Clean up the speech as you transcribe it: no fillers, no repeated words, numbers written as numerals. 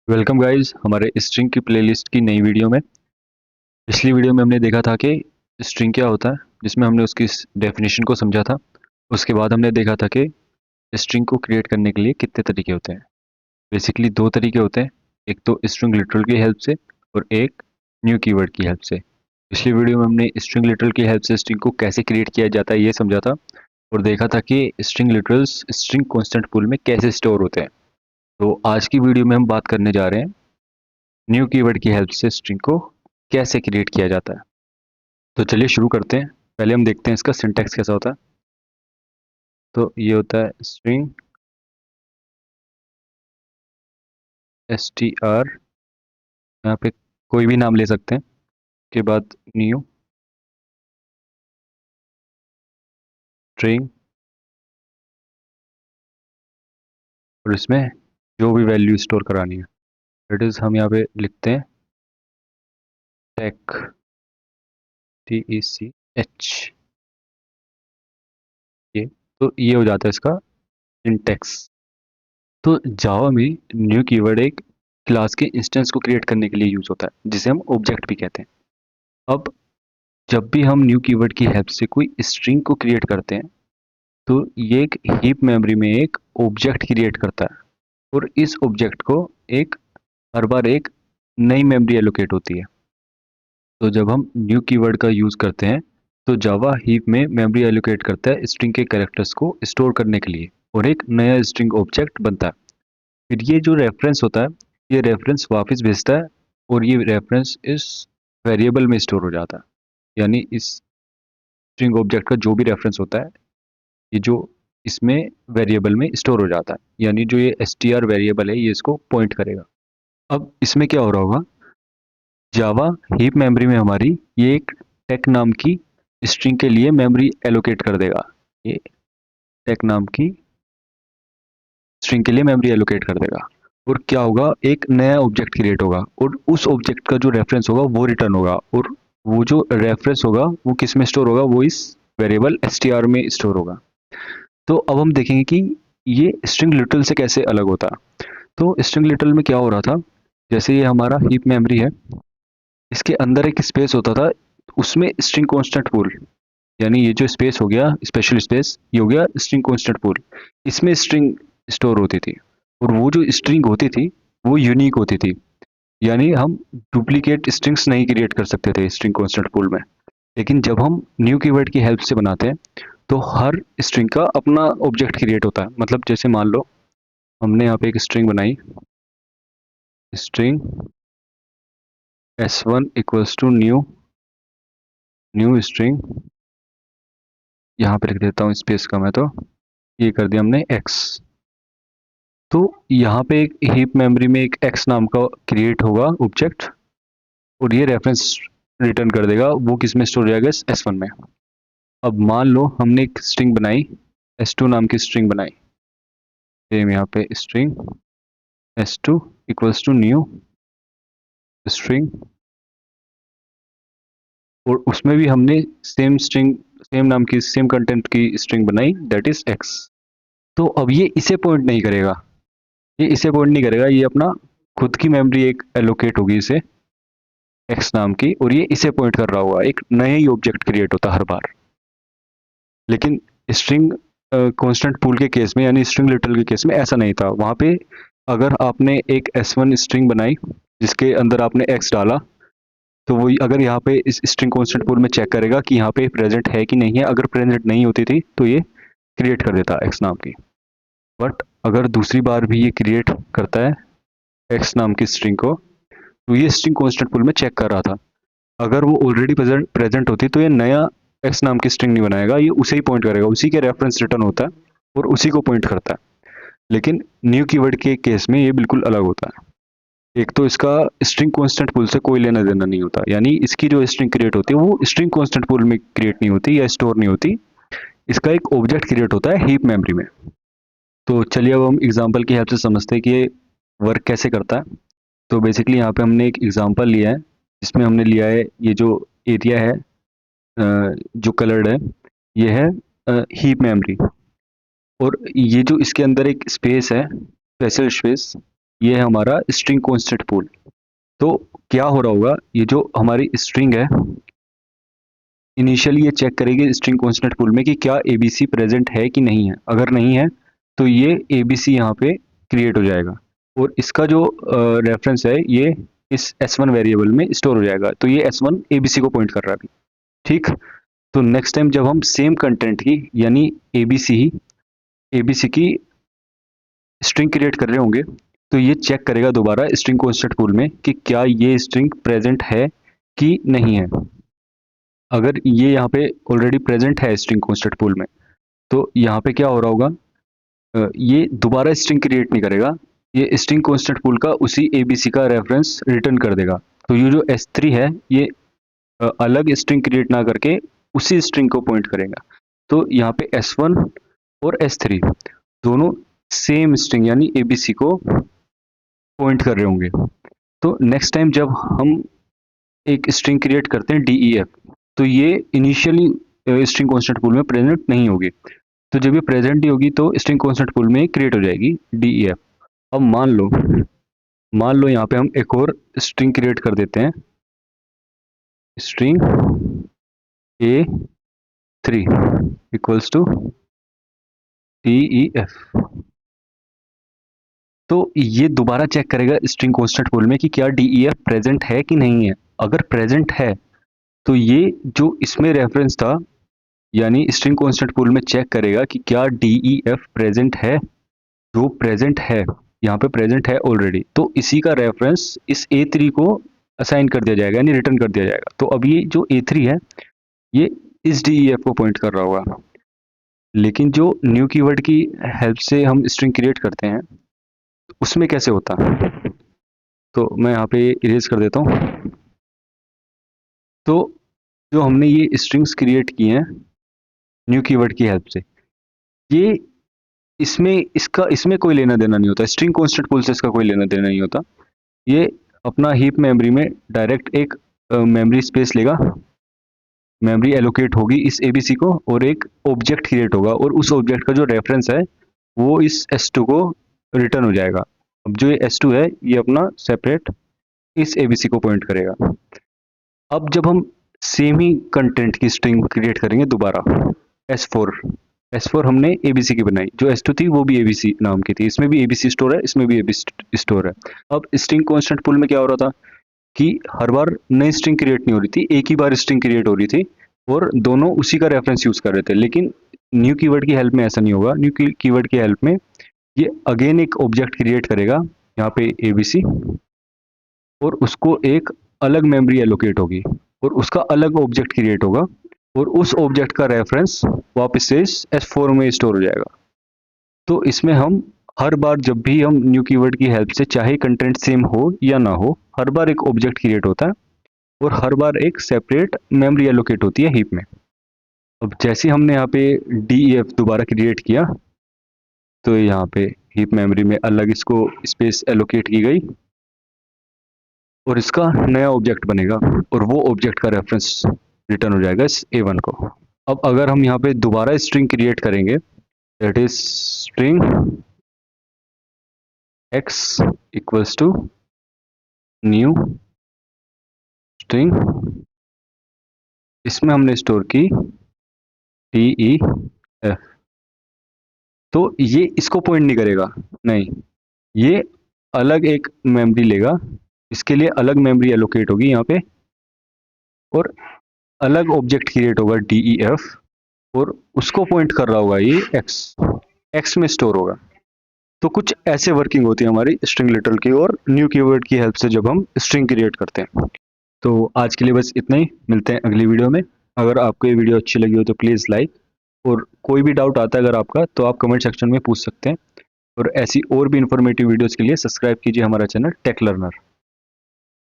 Welcome guys हमारे string की playlist की नई वीडियो में। पिछली वीडियो में हमने देखा था कि स्ट्रिंग क्या होता है, जिसमें हमने उसकी डेफिनेशन को समझा था। उसके बाद हमने देखा था कि स्ट्रिंग को क्रिएट करने के लिए कितने तरीके होते हैं। बेसिकली दो तरीके होते हैं, एक तो स्ट्रिंग लिटरल की हेल्प से और एक न्यू कीवर्ड की हेल्प से। पिछली वीडियो में हमने स्ट्रिंग लिटरल की हेल्प से स्ट्रिंग को कैसे क्रिएट किया जाता है ये समझा था, और देखा था कि string literals string constant pool में कैसे स्टोर होते हैं। तो आज की वीडियो में हम बात करने जा रहे हैं न्यू कीवर्ड की हेल्प से स्ट्रिंग को कैसे क्रिएट किया जाता है। तो चलिए शुरू करते हैं। पहले हम देखते हैं इसका सिंटैक्स कैसा होता है। तो ये होता है स्ट्रिंग str, यहाँ पे कोई भी नाम ले सकते हैं। के बाद न्यू स्ट्रिंग, और इसमें जो भी वैल्यू स्टोर करानी है इट इज़ हम यहाँ पे लिखते हैं टेक, TECH। ये तो ये हो जाता है इसका सिंटैक्स। तो जावा में न्यू कीवर्ड एक क्लास के इंस्टेंस को क्रिएट करने के लिए यूज होता है, जिसे हम ऑब्जेक्ट भी कहते हैं। अब जब भी हम न्यू कीवर्ड की हेल्प से कोई स्ट्रिंग को क्रिएट करते हैं तो ये एक हीप मेमोरी में एक ऑब्जेक्ट क्रिएट करता है, और इस ऑब्जेक्ट को एक हर बार एक नई मेमोरी एलोकेट होती है। तो जब हम न्यू कीवर्ड का यूज़ करते हैं तो जावा हीप में मेमोरी एलोकेट करता है स्ट्रिंग के कैरेक्टर्स को स्टोर करने के लिए, और एक नया स्ट्रिंग ऑब्जेक्ट बनता है। फिर ये जो रेफरेंस होता है, ये रेफरेंस वापस भेजता है, और ये रेफरेंस इस वेरिएबल में स्टोर हो जाता है। यानी इस स्ट्रिंग ऑब्जेक्ट का जो भी रेफरेंस होता है, ये जो इसमें वेरिएबल में स्टोर हो जाता है। यानी जो ये str वेरिएबल है ये इसको पॉइंट करेगा। अब इसमें क्या हो रहा होगा, जावा हीप मेमोरी में हमारी ये एक टेक नाम की स्ट्रिंग के लिए मेमोरी एलोकेट कर देगा। ये टेक नाम की स्ट्रिंग के लिए मेमोरी एलोकेट कर देगा, और क्या होगा, एक नया ऑब्जेक्ट क्रिएट होगा, और उस ऑब्जेक्ट का जो रेफरेंस होगा वो रिटर्न होगा, और वो जो रेफरेंस होगा वो किस में स्टोर होगा, वो इस वेरिएबल str में स्टोर होगा। तो अब हम देखेंगे कि ये स्ट्रिंग लिटल से कैसे अलग होता है। तो स्ट्रिंग लिटल में क्या हो रहा था, जैसे ये हमारा हीप मेमोरी है, इसके अंदर एक स्पेस होता था, उसमें स्ट्रिंग कांस्टेंट पूल, यानी ये जो स्पेस हो गया स्पेशल स्पेस, ये हो गया स्ट्रिंग कांस्टेंट पूल। इसमें स्ट्रिंग स्टोर होती थी, और वो जो स्ट्रिंग होती थी वो यूनिक होती थी। यानी हम डुप्लीकेट स्ट्रिंग्स नहीं क्रिएट कर सकते थे स्ट्रिंग कांस्टेंट पूल में। लेकिन जब हम न्यू कीवर्ड की हेल्प से बनाते हैं तो हर स्ट्रिंग का अपना ऑब्जेक्ट क्रिएट होता है। मतलब जैसे मान लो हमने यहाँ पे एक स्ट्रिंग बनाई, string s1 equals to new new string, यहाँ पे लिख देता हूँ स्पेस कम है तो ये कर दिया हमने x। तो यहाँ पे एक हीप मेमोरी में एक x नाम का क्रिएट होगा ऑब्जेक्ट, और ये रेफरेंस रिटर्न कर देगा, वो किस में स्टोर हो जाएगा, s1 में। अब मान लो हमने एक स्ट्रिंग बनाई, s2 नाम की स्ट्रिंग बनाई, सेम यहाँ पे string s2 equals to new string, और उसमें भी हमने सेम स्ट्रिंग, सेम नाम की सेम कंटेंट की स्ट्रिंग बनाई, दैट इज x। तो अब ये इसे पॉइंट नहीं करेगा, ये इसे पॉइंट नहीं करेगा, ये अपना खुद की मेमोरी एक एलोकेट होगी इसे x नाम की, और ये इसे पॉइंट कर रहा होगा, एक नया ही ऑब्जेक्ट क्रिएट होता हर बार। लेकिन स्ट्रिंग कांस्टेंट पूल के केस में, यानी स्ट्रिंग लिटल के केस में ऐसा नहीं था। वहाँ पे अगर आपने एक s1 स्ट्रिंग बनाई जिसके अंदर आपने x डाला, तो वो अगर यहाँ पे इस स्ट्रिंग कांस्टेंट पूल में चेक करेगा कि यहाँ पे प्रेजेंट है कि नहीं है। अगर प्रेजेंट नहीं होती थी तो ये क्रिएट कर देता x नाम की। बट अगर दूसरी बार भी ये क्रिएट करता है x नाम की स्ट्रिंग को, तो ये स्ट्रिंग कांस्टेंट पूल में चेक कर रहा था। अगर वो ऑलरेडी प्रेजेंट होती तो ये नया x नाम की स्ट्रिंग नहीं बनाएगा, ये उसे ही पॉइंट करेगा, उसी के रेफरेंस रिटर्न होता है और उसी को पॉइंट करता है। लेकिन न्यू कीवर्ड के केस में ये बिल्कुल अलग होता है। एक तो इसका स्ट्रिंग कांस्टेंट पूल से कोई लेना देना नहीं होता, यानी इसकी जो स्ट्रिंग क्रिएट होती है वो स्ट्रिंग कांस्टेंट पूल में क्रिएट नहीं होती या स्टोर नहीं होती, इसका एक ऑब्जेक्ट क्रिएट होता है हीप मेमोरी में। तो चलिए अब हम एग्जांपल की हेल्प से समझते हैं कि ये वर्क कैसे करता है। तो बेसिकली यहाँ पे हमने एक एग्जांपल लिया है, जिसमें हमने लिया है ये जो एरिया है जो कलर्ड है, ये है हीप मेमोरी, और ये जो इसके अंदर एक स्पेस है स्पेशल स्पेस, ये है हमारा स्ट्रिंग कॉन्स्टेंट पूल। तो क्या हो रहा होगा, ये जो हमारी स्ट्रिंग है इनिशियली ये चेक करेगी स्ट्रिंग कॉन्स्टेंट पूल में कि क्या एबीसी प्रेजेंट है कि नहीं है। अगर नहीं है तो ये एबीसी यहाँ पे क्रिएट हो जाएगा और इसका जो रेफरेंस है ये इस s1 वेरिएबल में स्टोर हो जाएगा। तो ये s1 एबीसी को पॉइंट कर रहा है अभी। ठीक, तो नेक्स्ट टाइम जब हम सेम कंटेंट की यानी एबीसी की स्ट्रिंग क्रिएट कर रहे होंगे तो ये चेक करेगा दोबारा स्ट्रिंग कॉन्स्टेंट पूल में कि क्या ये स्ट्रिंग प्रेजेंट है कि नहीं है। अगर ये यहाँ पे ऑलरेडी प्रेजेंट है स्ट्रिंग कॉन्स्टेंट पूल में तो यहाँ पे क्या हो रहा होगा, ये दोबारा स्ट्रिंग क्रिएट नहीं करेगा, ये स्ट्रिंग कॉन्स्टेंट पूल का उसी एबीसी का रेफरेंस रिटर्न कर देगा। तो ये जो S3 है ये अलग स्ट्रिंग क्रिएट ना करके उसी स्ट्रिंग को पॉइंट करेगा। तो यहाँ पे S1 और S3 दोनों सेम स्ट्रिंग यानी एबीसी को पॉइंट कर रहे होंगे। तो नेक्स्ट टाइम जब हम एक स्ट्रिंग क्रिएट करते हैं DEF तो ये इनिशियली स्ट्रिंग कॉन्स्टेंट पूल में प्रेजेंट नहीं होगी। तो जब ये प्रेजेंट ही होगी तो स्ट्रिंग कॉन्स्टेंट पूल में क्रिएट हो जाएगी DEF। अब मान लो यहाँ पे हम एक और स्ट्रिंग क्रिएट कर देते हैं, string A3 equals to DEF। तो ये दोबारा चेक करेगा स्ट्रिंग कॉन्स्टेंट पूल में कि क्या DEF प्रेजेंट है कि नहीं है। अगर प्रेजेंट है तो ये जो इसमें रेफरेंस था यानी स्ट्रिंग कॉन्स्टेंट पूल में चेक करेगा कि क्या DEF प्रेजेंट है। जो प्रेजेंट है यहाँ पे प्रेजेंट है ऑलरेडी, तो इसी का रेफरेंस इस A3 को असाइन कर दिया जाएगा यानी रिटर्न कर दिया जाएगा। तो अब ये जो A3 है ये इस DEF को पॉइंट कर रहा होगा। लेकिन जो न्यू कीवर्ड की हेल्प से हम स्ट्रिंग क्रिएट करते हैं उसमें कैसे होता है, तो मैं यहाँ पे इरेज कर देता हूँ। तो जो हमने ये स्ट्रिंग्स क्रिएट की हैं न्यू कीवर्ड की हेल्प से, ये इसमें कोई लेना देना नहीं होता, स्ट्रिंग कॉन्स्टेंट पूल से इसका कोई लेना देना नहीं होता। ये अपना हीप मेमोरी में डायरेक्ट एक मेमोरी स्पेस लेगा, मेमोरी एलोकेट होगी इस एबीसी को और एक ऑब्जेक्ट क्रिएट होगा और उस ऑब्जेक्ट का जो रेफरेंस है वो इस S2 को रिटर्न हो जाएगा। अब जो ये S2 है ये अपना सेपरेट इस एबीसी को पॉइंट करेगा। अब जब हम सेम ही कंटेंट की स्ट्रिंग क्रिएट करेंगे दोबारा S4 हमने एबीसी की बनाई, जो S2 थी वो भी एबीसी नाम की थी, इसमें भी एबीसी स्टोर है, इसमें भी एबीसी स्टोर है। अब स्ट्रिंग कॉन्स्टेंट पूल में क्या हो रहा था कि हर बार नई स्ट्रिंग क्रिएट नहीं हो रही थी, एक ही बार स्ट्रिंग क्रिएट हो रही थी और दोनों उसी का रेफरेंस यूज कर रहे थे। लेकिन न्यू कीवर्ड की हेल्प में ऐसा नहीं होगा। न्यू कीवर्ड की हेल्प में ये अगेन एक ऑब्जेक्ट क्रिएट करेगा यहाँ पे एबीसी और उसको एक अलग मेमोरी एलोकेट होगी और उसका अलग ऑब्जेक्ट क्रिएट होगा और उस ऑब्जेक्ट का रेफरेंस वापस से S4 में स्टोर हो जाएगा। तो इसमें हम हर बार जब भी हम न्यू कीवर्ड की हेल्प से चाहे कंटेंट सेम हो या ना हो, हर बार एक ऑब्जेक्ट क्रिएट होता है और हर बार एक सेपरेट मेमोरी एलोकेट होती है हीप में। अब जैसे हमने यहाँ पे DEF दोबारा क्रिएट किया तो यहाँ पे हीप मेमोरी में अलग इसको स्पेस एलोकेट की गई और इसका नया ऑब्जेक्ट बनेगा और वो ऑब्जेक्ट का रेफरेंस रिटर्न हो जाएगा इस A1 को। अब अगर हम यहाँ पे दोबारा स्ट्रिंग क्रिएट करेंगे that is string X equals to new string, इसमें हमने स्टोर की DEF। तो ये इसको पॉइंट नहीं करेगा, नहीं, ये अलग एक मेमोरी लेगा, इसके लिए अलग मेमोरी एलोकेट होगी यहाँ पे और अलग ऑब्जेक्ट क्रिएट होगा DEF और उसको पॉइंट कर रहा होगा ये X में स्टोर होगा। तो कुछ ऐसे वर्किंग होती है हमारी स्ट्रिंग लिटरल की और न्यू कीवर्ड की हेल्प से जब हम स्ट्रिंग क्रिएट करते हैं। तो आज के लिए बस इतना ही, मिलते हैं अगली वीडियो में। अगर आपको ये वीडियो अच्छी लगी हो तो प्लीज़ लाइक, और कोई भी डाउट आता है अगर आपका तो आप कमेंट सेक्शन में पूछ सकते हैं। और ऐसी और भी इन्फॉर्मेटिव वीडियोज़ के लिए सब्सक्राइब कीजिए हमारा चैनल टेक लर्नर।